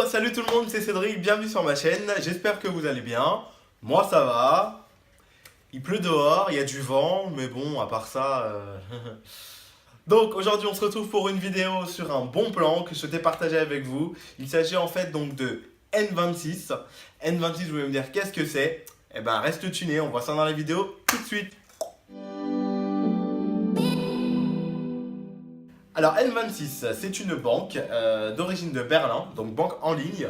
salut tout le monde, c'est Cédric, bienvenue sur ma chaîne, j'espère que vous allez bien. Moi ça va, il pleut dehors, il y a du vent, mais bon, à part ça... Donc aujourd'hui on se retrouve pour une vidéo sur un bon plan que je souhaitais partager avec vous. Il s'agit en fait donc de N26. N26, vous voulez me dire qu'est-ce que c'est? Eh ben reste tuné, on voit ça dans la vidéo tout de suite. Alors N26, c'est une banque d'origine de Berlin, donc banque en ligne,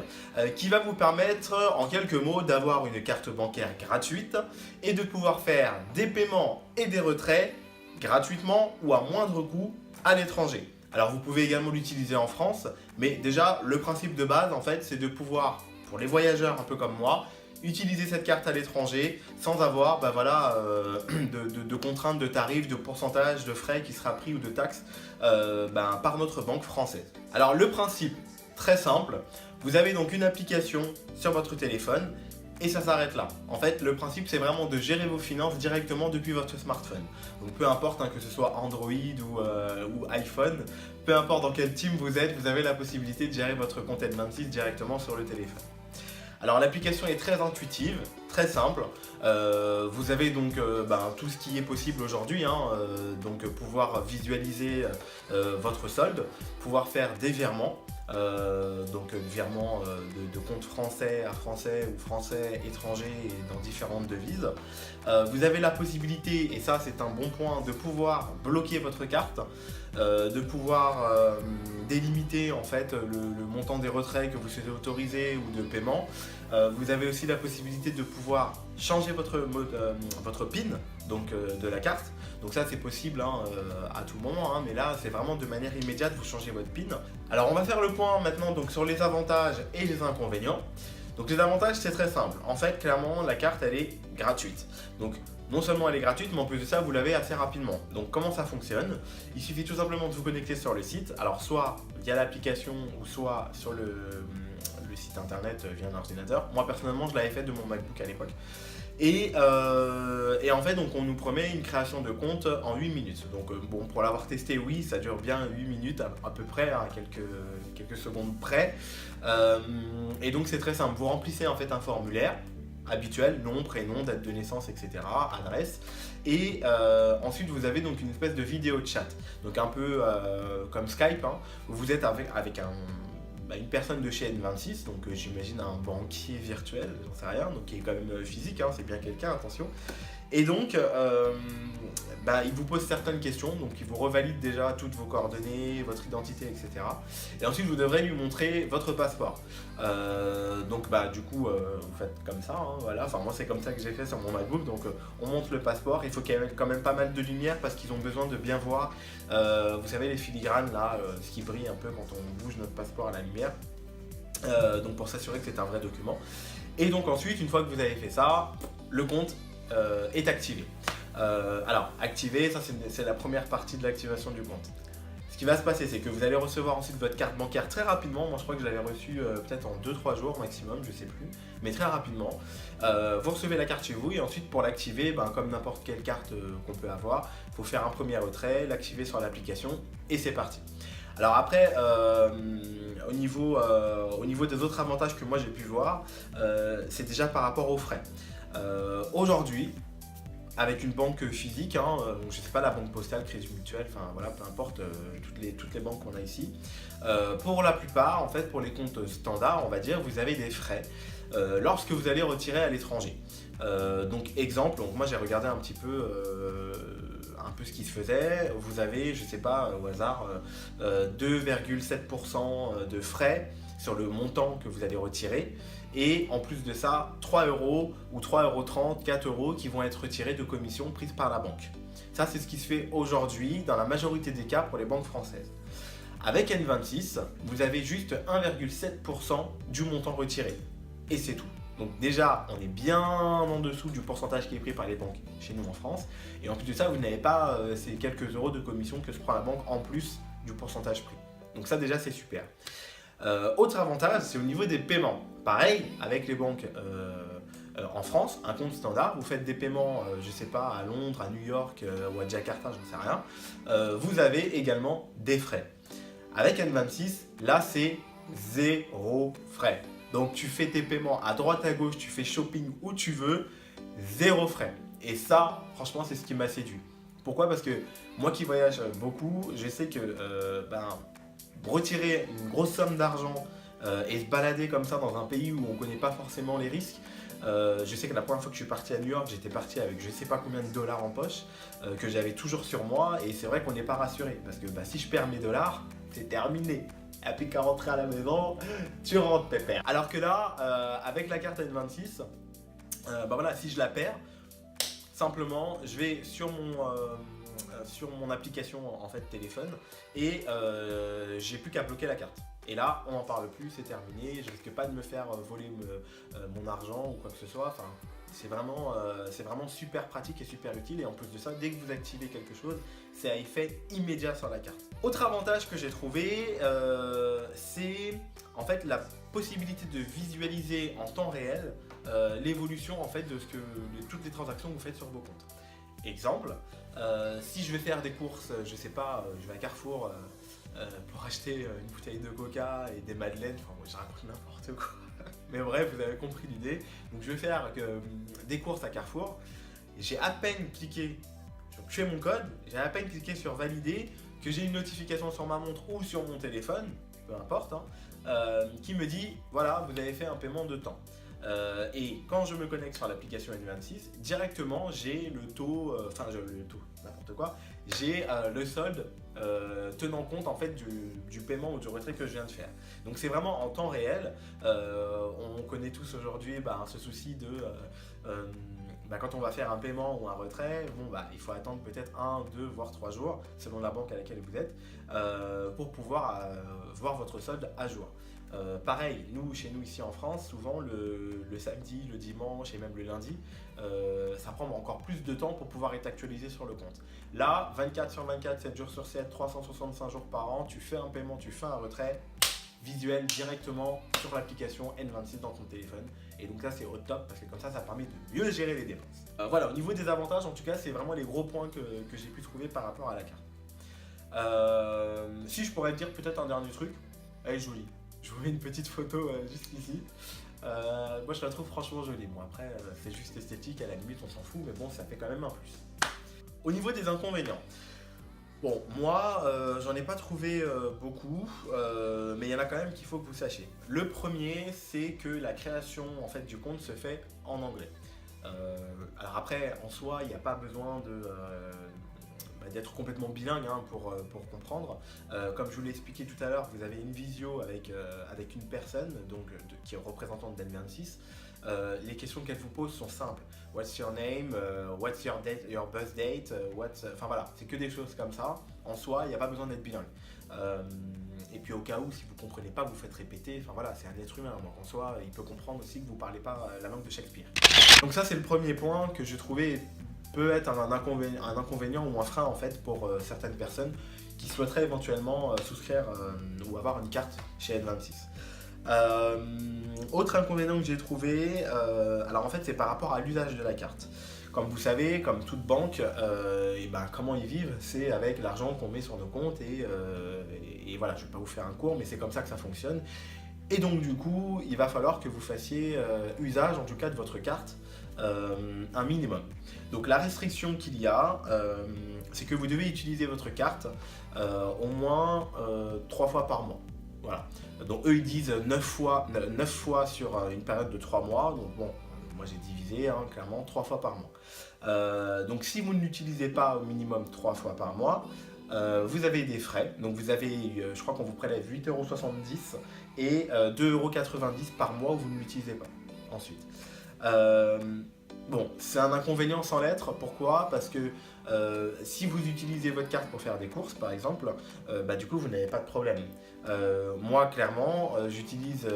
qui va vous permettre en quelques mots d'avoir une carte bancaire gratuite et de pouvoir faire des paiements et des retraits gratuitement ou à moindre coût à l'étranger. Alors vous pouvez également l'utiliser en France, mais déjà le principe de base en fait c'est de pouvoir, pour les voyageurs un peu comme moi, utiliser cette carte à l'étranger sans avoir de contraintes de tarifs, de pourcentage, de frais qui sera pris ou de taxes par notre banque française. Alors le principe, très simple, vous avez donc une application sur votre téléphone et ça s'arrête là. En fait, le principe, c'est vraiment de gérer vos finances directement depuis votre smartphone. Donc peu importe que ce soit Android ou iPhone, peu importe dans quel team vous êtes, vous avez la possibilité de gérer votre compte N26 directement sur le téléphone. Alors l'application est très intuitive, très simple. Vous avez donc tout ce qui est possible aujourd'hui, donc pouvoir visualiser votre solde, pouvoir faire des virements, virements de compte français à français ou français étranger et dans différentes devises. Vous avez la possibilité, et ça c'est un bon point, de pouvoir bloquer votre carte, de pouvoir délimiter en fait le montant des retraits que vous souhaitez autoriser ou de paiement. Vous avez aussi la possibilité de pouvoir changer votre PIN donc, de la carte. Donc ça c'est possible à tout moment, mais là c'est vraiment de manière immédiate, vous changez votre PIN. Alors on va faire le point maintenant donc, sur les avantages et les inconvénients. Donc les avantages c'est très simple, en fait clairement la carte elle est gratuite. Donc non seulement elle est gratuite, mais en plus de ça, vous l'avez assez rapidement. Donc comment ça fonctionne? Il suffit tout simplement de vous connecter sur le site, alors soit via l'application ou soit sur le site internet via un ordinateur. Moi personnellement, je l'avais fait de mon MacBook à l'époque. Et en fait, donc, on nous promet une création de compte en 8 minutes. Donc bon, pour l'avoir testé, oui, ça dure bien 8 minutes à peu près, à quelques secondes près. Et donc c'est très simple, vous remplissez en fait un formulaire habituel, nom, prénom, date de naissance, etc., adresse. Et ensuite, vous avez donc une espèce de vidéo chat. Donc un peu comme Skype, où vous êtes avec une personne de chez N26, donc j'imagine un banquier virtuel, j'en sais rien, donc qui est quand même physique, c'est bien quelqu'un, attention. Et donc, il vous pose certaines questions, donc il vous revalide déjà toutes vos coordonnées, votre identité, etc. Et ensuite, vous devrez lui montrer votre passeport. Du coup, vous faites comme ça, voilà. Enfin, moi, c'est comme ça que j'ai fait sur mon MacBook. Donc, on monte le passeport. Il faut qu'il y ait quand même pas mal de lumière parce qu'ils ont besoin de bien voir, vous savez, les filigranes, là, ce qui brille un peu quand on bouge notre passeport à la lumière. Donc, pour s'assurer que c'est un vrai document. Et donc, ensuite, une fois que vous avez fait ça, le compte est activé. Alors, activé, ça c'est la première partie de l'activation du compte. Ce qui va se passer, c'est que vous allez recevoir ensuite votre carte bancaire très rapidement. Moi, je crois que je l'avais reçue peut-être en 2-3 jours maximum, je sais plus, mais très rapidement. Vous recevez la carte chez vous et ensuite, pour l'activer, comme n'importe quelle carte qu'on peut avoir, il faut faire un premier retrait, l'activer sur l'application et c'est parti. Alors après, au niveau des autres avantages que moi j'ai pu voir, c'est déjà par rapport aux frais. Aujourd'hui, avec une banque physique, je ne sais pas, la banque postale, Crédit Mutuel, enfin voilà, peu importe, toutes les banques qu'on a ici, pour la plupart, en fait, pour les comptes standards, on va dire, vous avez des frais lorsque vous allez retirer à l'étranger. Donc exemple, moi j'ai regardé un peu ce qui se faisait, vous avez, je sais pas, au hasard, 2,7% de frais sur le montant que vous allez retirer. Et en plus de ça, 3 € ou 3,30 €, 4 € qui vont être retirés de commissions prises par la banque. Ça, c'est ce qui se fait aujourd'hui dans la majorité des cas pour les banques françaises. Avec N26, vous avez juste 1,7% du montant retiré. Et c'est tout. Donc déjà, on est bien en dessous du pourcentage qui est pris par les banques chez nous en France. Et en plus de ça, vous n'avez pas ces quelques euros de commission que se prend la banque en plus du pourcentage pris. Donc ça déjà, c'est super. Autre avantage, c'est au niveau des paiements. Pareil, avec les banques en France, un compte standard, vous faites des paiements, je sais pas, à Londres, à New York ou à Jakarta, j'en sais rien, vous avez également des frais. Avec N26, là c'est zéro frais. Donc tu fais tes paiements à droite à gauche, tu fais shopping où tu veux, zéro frais. Et ça, franchement, c'est ce qui m'a séduit. Pourquoi? Parce que moi qui voyage beaucoup, je sais que retirer une grosse somme d'argent et se balader comme ça dans un pays où on ne connaît pas forcément les risques. Je sais que la première fois que je suis parti à New York, j'étais parti avec je sais pas combien de dollars en poche que j'avais toujours sur moi, et c'est vrai qu'on n'est pas rassuré parce que si je perds mes dollars, c'est terminé. Il n'y a plus qu'à rentrer à la maison, tu rentres pépère. Alors que là, avec la carte N26, voilà, si je la perds, simplement je vais sur mon application en fait téléphone et j'ai plus qu'à bloquer la carte. Et là, on n'en parle plus, c'est terminé, je risque pas de me faire voler mon argent ou quoi que ce soit. Enfin, c'est vraiment super pratique et super utile. Et en plus de ça, dès que vous activez quelque chose, c'est à effet immédiat sur la carte. Autre avantage que j'ai trouvé, c'est en fait la possibilité de visualiser en temps réel l'évolution en fait de toutes les transactions que vous faites sur vos comptes. Exemple, si je vais faire des courses, je sais pas, je vais à Carrefour pour acheter une bouteille de coca et des madeleines, enfin moi je raconte n'importe quoi. Mais bref, vous avez compris l'idée. Donc je vais faire des courses à Carrefour. J'ai à peine cliqué, je fais mon code, j'ai à peine cliqué sur valider, que j'ai une notification sur ma montre ou sur mon téléphone, peu importe, qui me dit voilà, vous avez fait un paiement de temps. Et quand je me connecte sur l'application N26, directement j'ai le taux, n'importe quoi, j'ai le solde tenant compte en fait du paiement ou du retrait que je viens de faire. Donc c'est vraiment en temps réel. On connaît tous aujourd'hui ce souci de quand on va faire un paiement ou un retrait, il faut attendre peut-être 1, 2, voire 3 jours, selon la banque à laquelle vous êtes, pour pouvoir voir votre solde à jour. Pareil, chez nous ici en France, souvent le samedi, le dimanche et même le lundi, ça prend encore plus de temps pour pouvoir être actualisé sur le compte. Là, 24 sur 24, 7 jours sur 7, 365 jours par an, tu fais un paiement, tu fais un retrait, visuel directement sur l'application N26 dans ton téléphone. Et donc ça c'est au top parce que comme ça permet de mieux gérer les dépenses. Voilà, au niveau des avantages, en tout cas, c'est vraiment les gros points que j'ai pu trouver par rapport à la carte. Si je pourrais te dire peut-être un dernier truc, elle est jolie. Je vous mets une petite photo juste ici. Moi je la trouve franchement jolie. Bon après c'est juste esthétique, à la limite on s'en fout, mais bon ça fait quand même un plus. Au niveau des inconvénients, bon moi j'en ai pas trouvé beaucoup, mais il y en a quand même qu'il faut que vous sachiez. Le premier, c'est que la création en fait du compte se fait en anglais. Alors après en soi il n'y a pas besoin d'être complètement bilingue pour comprendre. Comme je vous l'ai expliqué tout à l'heure, vous avez une visio avec une personne qui est représentante d'N26. Les questions qu'elle vous pose sont simples. What's your name? What's your birth date? Enfin voilà, c'est que des choses comme ça. En soi, il n'y a pas besoin d'être bilingue. Et puis au cas où, si vous ne comprenez pas, vous faites répéter. Enfin voilà, c'est un être humain. Donc en soi, il peut comprendre aussi que vous ne parlez pas la langue de Shakespeare. Donc ça, c'est le premier point que j'ai trouvé peut être un inconvénient ou un frein en fait pour certaines personnes qui souhaiteraient éventuellement souscrire ou avoir une carte chez N26. Autre inconvénient que j'ai trouvé, alors en fait c'est par rapport à l'usage de la carte. Comme vous savez, comme toute banque, comment ils vivent, c'est avec l'argent qu'on met sur nos comptes et voilà, je ne vais pas vous faire un cours, mais c'est comme ça que ça fonctionne. Et donc du coup, il va falloir que vous fassiez usage en tout cas de votre carte un minimum. Donc la restriction qu'il y a, c'est que vous devez utiliser votre carte au moins 3 fois par mois. Voilà. Donc eux ils disent 9 fois sur une période de 3 mois. Donc bon, moi j'ai divisé clairement 3 fois par mois. Donc si vous ne l'utilisez pas au minimum 3 fois par mois, vous avez des frais. Donc vous avez, je crois qu'on vous prélève 8,70 € et 2,90 € par mois où vous ne l'utilisez pas ensuite. Bon, c'est un inconvénient sans l'être. Pourquoi? Parce que si vous utilisez votre carte pour faire des courses, par exemple, du coup, vous n'avez pas de problème. Moi, clairement, j'utilise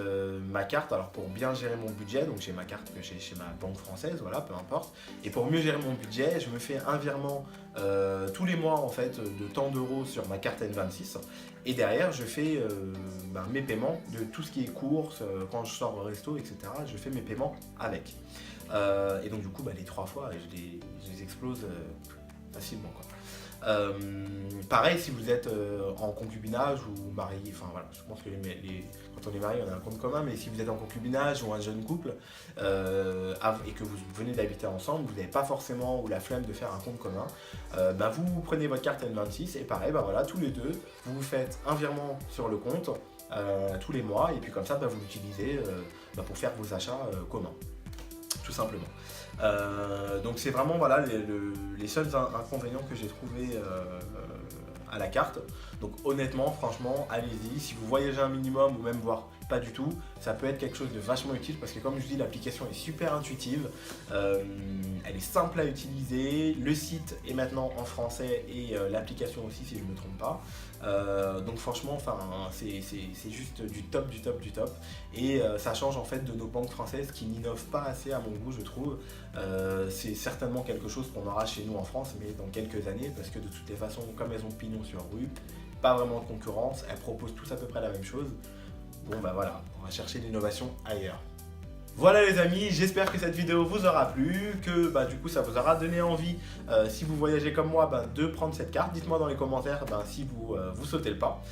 ma carte alors pour bien gérer mon budget. Donc, j'ai ma carte que j'ai chez ma banque française, voilà, peu importe. Et pour mieux gérer mon budget, je me fais un virement tous les mois en fait de tant d'euros sur ma carte N26. Et derrière, je fais mes paiements de tout ce qui est courses, quand je sors au resto, etc. Je fais mes paiements avec. Et donc du coup, les 3 fois, je les explose facilement quoi. Pareil si vous êtes en concubinage ou marié, enfin voilà, je pense que quand on est marié on a un compte commun, mais si vous êtes en concubinage ou un jeune couple et que vous venez d'habiter ensemble, vous n'avez pas forcément ou la flemme de faire un compte commun, vous prenez votre carte N26 et pareil, voilà, tous les deux, vous faites un virement sur le compte tous les mois et puis comme ça vous l'utilisez pour faire vos achats communs, tout simplement. Donc c'est vraiment voilà, les seuls inconvénients que j'ai trouvés à la carte. Donc honnêtement, franchement, allez-y. Si vous voyagez un minimum ou même voire pas du tout, ça peut être quelque chose de vachement utile parce que comme je dis, l'application est super intuitive, elle est simple à utiliser, le site est maintenant en français et l'application aussi si je ne me trompe pas. Donc franchement, c'est juste du top, du top, du top. Et ça change en fait de nos banques françaises qui n'innovent pas assez à mon goût, je trouve. C'est certainement quelque chose qu'on aura chez nous en France, mais dans quelques années, parce que de toutes les façons, comme elles ont pignon sur rue, pas vraiment de concurrence, elles proposent tous à peu près la même chose. Bon voilà, on va chercher l'innovation ailleurs. Voilà les amis, j'espère que cette vidéo vous aura plu, que du coup ça vous aura donné envie, si vous voyagez comme moi, de prendre cette carte. Dites-moi dans les commentaires si vous sautez le pas.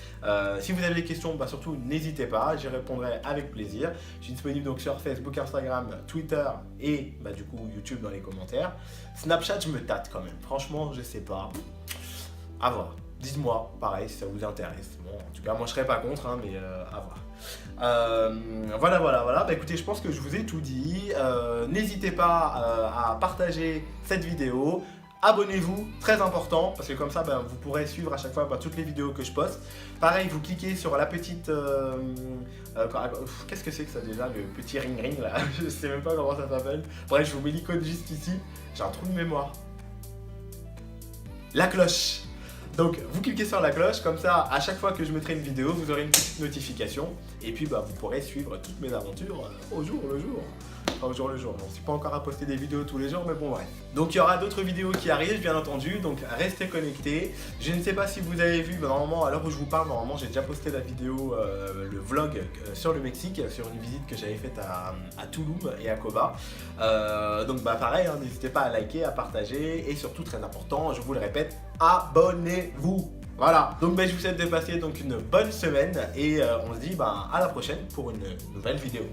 Si vous avez des questions, surtout n'hésitez pas, j'y répondrai avec plaisir. Je suis disponible donc sur Facebook, Instagram, Twitter et du coup YouTube dans les commentaires. Snapchat, je me tâte quand même, franchement je sais pas, à voir. Dites-moi, pareil, si ça vous intéresse. Bon, en tout cas, moi je serais pas contre, mais à voir. Voilà. Écoutez, je pense que je vous ai tout dit. N'hésitez pas à partager cette vidéo. Abonnez-vous, très important, parce que comme ça, vous pourrez suivre à chaque fois toutes les vidéos que je poste. Pareil, vous cliquez sur la petite... qu'est-ce que c'est que ça déjà, le petit ring là? Je sais même pas comment ça s'appelle. Bref, je vous mets l'icône juste ici. J'ai un trou de mémoire. La cloche. Donc vous cliquez sur la cloche, comme ça à chaque fois que je mettrai une vidéo, vous aurez une petite notification et puis vous pourrez suivre toutes mes aventures au jour le jour. Enfin, au jour le jour, je ne suis pas encore à poster des vidéos tous les jours, mais bon bref. Donc il y aura d'autres vidéos qui arrivent bien entendu, donc restez connectés. Je ne sais pas si vous avez vu, normalement à l'heure où je vous parle, normalement j'ai déjà posté la vidéo, le vlog sur le Mexique, sur une visite que j'avais faite à Tulum et à Coba. Donc pareil, n'hésitez pas à liker, à partager et surtout très important, je vous le répète, abonnez-vous. Voilà, donc je vous souhaite de passer donc une bonne semaine et on se dit à la prochaine pour une nouvelle vidéo.